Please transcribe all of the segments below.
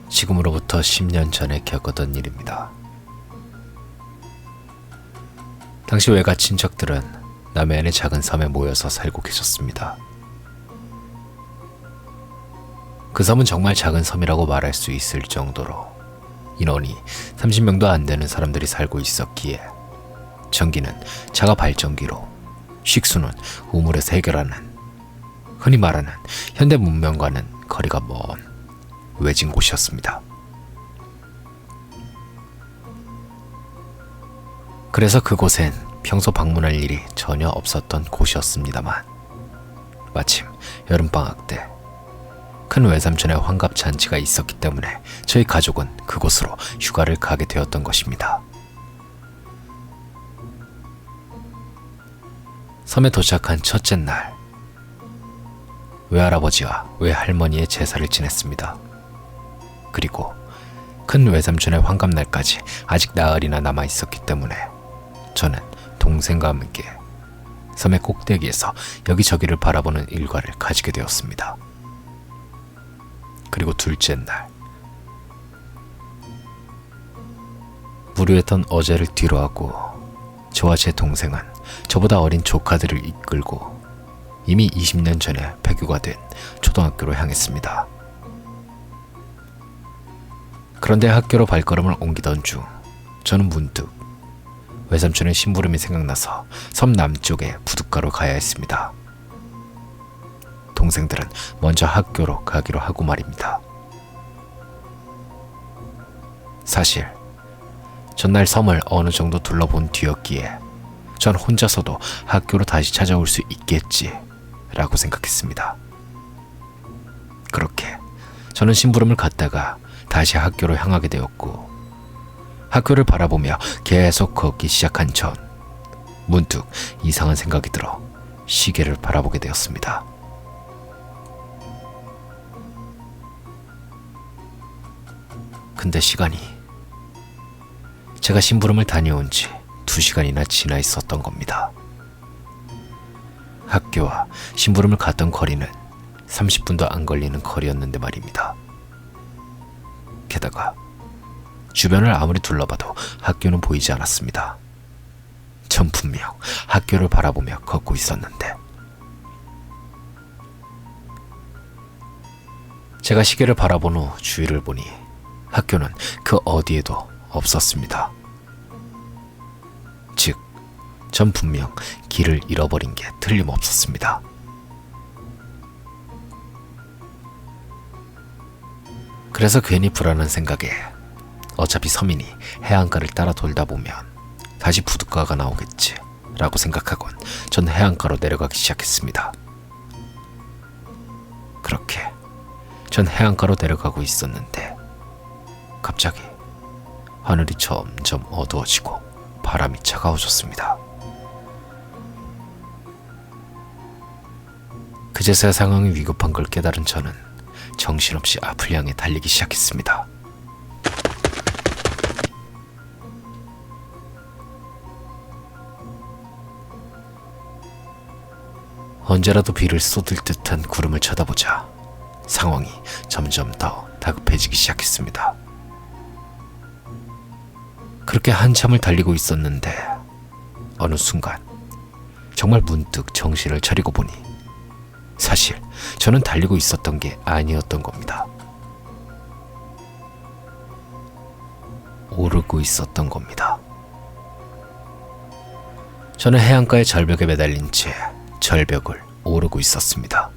지금으로부터 10년 전에 겪었던 일입니다. 당시 외가 친척들은 남해안의 작은 섬에 모여서 살고 계셨습니다. 그 섬은 정말 작은 섬이라고 말할 수 있을 정도로 인원이 30명도 안 되는 사람들이 살고 있었기에 전기는 자가 발전기로, 식수는 우물에서 해결하는, 흔히 말하는 현대 문명과는 거리가 먼 외진 곳이었습니다. 그래서 그곳엔 평소 방문할 일이 전혀 없었던 곳이었습니다만 마침 여름방학 때 큰 외삼촌의 환갑잔치가 있었기 때문에 저희 가족은 그곳으로 휴가를 가게 되었던 것입니다. 섬에 도착한 첫째 날, 외할아버지와 외할머니의 제사를 지냈습니다. 그리고 큰 외삼촌의 환갑날까지 아직 나흘이나 남아 있었기 때문에 저는 동생과 함께 섬의 꼭대기에서 여기저기를 바라보는 일과를 가지게 되었습니다. 그리고 둘째 날, 무료했던 어제를 뒤로하고 저와 제 동생은 저보다 어린 조카들을 이끌고 이미 20년 전에 폐교가 된 초등학교로 향했습니다. 그런데 학교로 발걸음을 옮기던 중 저는 문득 외삼촌의 심부름이 생각나서 섬 남쪽에 부둣가로 가야 했습니다. 동생들은 먼저 학교로 가기로 하고 말입니다. 사실 전날 섬을 어느 정도 둘러본 뒤였기에 전 혼자서도 학교로 다시 찾아올 수 있겠지라고 생각했습니다. 그렇게 저는 심부름을 갔다가 다시 학교로 향하게 되었고, 학교를 바라보며 계속 걷기 시작한 전 문득 이상한 생각이 들어 시계를 바라보게 되었습니다. 근데 시간이 제가 심부름을 다녀온 지 2시간이나 지나 있었던 겁니다. 학교와 심부름을 갔던 거리는 30분도 안 걸리는 거리였는데 말입니다. 게다가 주변을 아무리 둘러봐도 학교는 보이지 않았습니다. 전 분명 학교를 바라보며 걷고 있었는데, 제가 시계를 바라본 후 주위를 보니 학교는 그 어디에도 없었습니다. 즉, 전 분명 길을 잃어버린 게 틀림없었습니다. 그래서 괜히 불안한 생각에 어차피 섬이니 해안가를 따라 돌다 보면 다시 부둣가가 나오겠지 라고 생각하곤 전 해안가로 내려가기 시작했습니다. 그렇게 전 해안가로 내려가고 있었는데 갑자기 하늘이 점점 어두워지고 바람이 차가워졌습니다. 그제서야 상황이 위급한 걸 깨달은 저는 정신없이 앞을 향해 달리기 시작했습니다. 언제라도 비를 쏟을 듯한 구름을 쳐다보자 상황이 점점 더 다급해지기 시작했습니다. 그렇게 한참을 달리고 있었는데 어느 순간 정말 문득 정신을 차리고 보니 사실 저는 달리고 있었던 게 아니었던 겁니다. 오르고 있었던 겁니다. 저는 해안가의 절벽에 매달린 채 절벽을 오르고 있었습니다.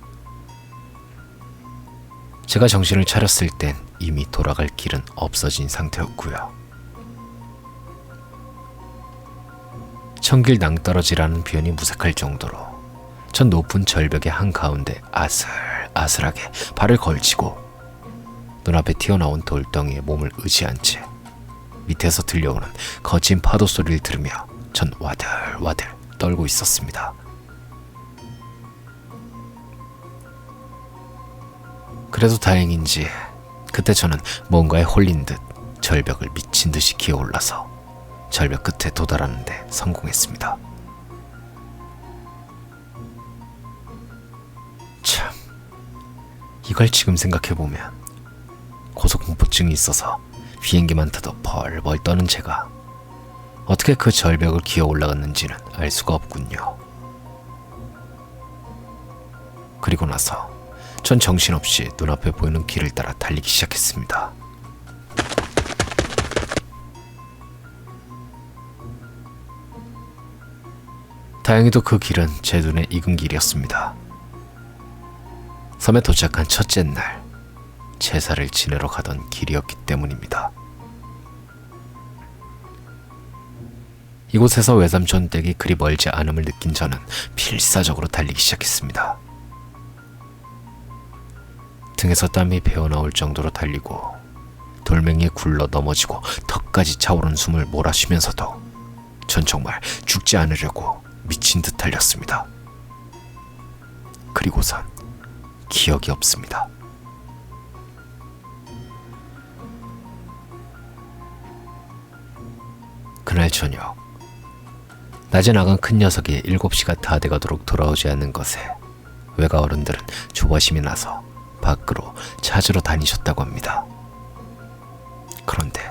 제가 정신을 차렸을 땐 이미 돌아갈 길은 없어진 상태였고요. 천길 낭떠러지라는 표현이 무색할 정도로 전 높은 절벽의 한가운데 아슬아슬하게 발을 걸치고 눈앞에 튀어나온 돌덩이에 몸을 의지한 채 밑에서 들려오는 거친 파도 소리를 들으며 전 와들와들 떨고 있었습니다. 그래도 다행인지 그때 저는 뭔가에 홀린 듯 절벽을 미친 듯이 기어올라서 절벽 끝에 도달하는데 성공했습니다. 참, 이걸 지금 생각해보면 고소공포증이 있어서 비행기만 타도 벌벌 떠는 제가 어떻게 그 절벽을 기어 올라갔는지는 알 수가 없군요. 그리고 나서 전 정신없이 눈앞에 보이는 길을 따라 달리기 시작했습니다. 다행히도 그 길은 제 눈에 익은 길이었습니다. 섬에 도착한 첫째 날, 제사를 지내러 가던 길이었기 때문입니다. 이곳에서 외삼촌 댁이 그리 멀지 않음을 느낀 저는 필사적으로 달리기 시작했습니다. 등에서 땀이 배어나올 정도로 달리고 돌멩이에 굴러 넘어지고 턱까지 차오른 숨을 몰아쉬면서도 전 정말 죽지 않으려고 미친 듯 달렸습니다. 그리고선 기억이 없습니다. 그날 저녁, 낮에 나간 큰 녀석이 7시가 다 돼가도록 돌아오지 않는 것에 외가 어른들은 조바심이 나서 밖으로 찾으러 다니셨다고 합니다. 그런데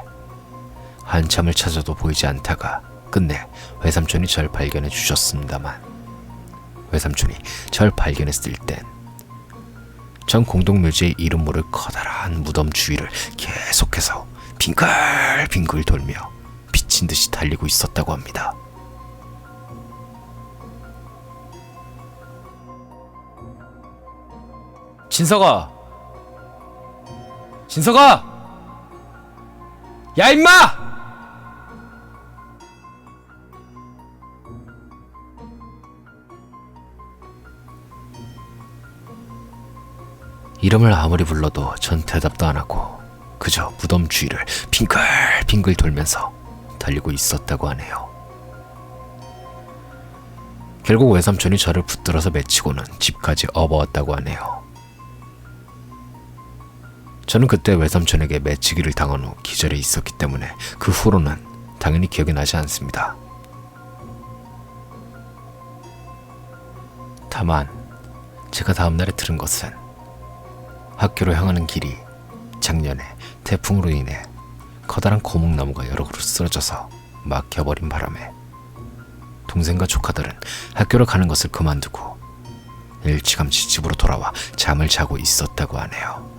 한참을 찾아도 보이지 않다가 끝내 외삼촌이 절 발견해 주셨습니다만, 외삼촌이 절 발견했을 땐 전 공동묘지의 이름 모를 커다란 무덤 주위를 계속해서 빙글빙글 돌며 미친 듯이 달리고 있었다고 합니다. 진석아! 진석아! 야 임마! 이름을 아무리 불러도 전 대답도 안 하고 그저 무덤 주위를 빙글빙글 돌면서 달리고 있었다고 하네요. 결국 외삼촌이 저를 붙들어서 매치고는 집까지 업어왔다고 하네요. 저는 그때 외삼촌에게 매치기를 당한 후 기절해 있었기 때문에 그 후로는 당연히 기억이 나지 않습니다. 다만 제가 다음날에 들은 것은 학교로 향하는 길이 작년에 태풍으로 인해 커다란 고목나무가 여러 그루 쓰러져서 막혀버린 바람에 동생과 조카들은 학교로 가는 것을 그만두고 일찌감치 집으로 돌아와 잠을 자고 있었다고 하네요.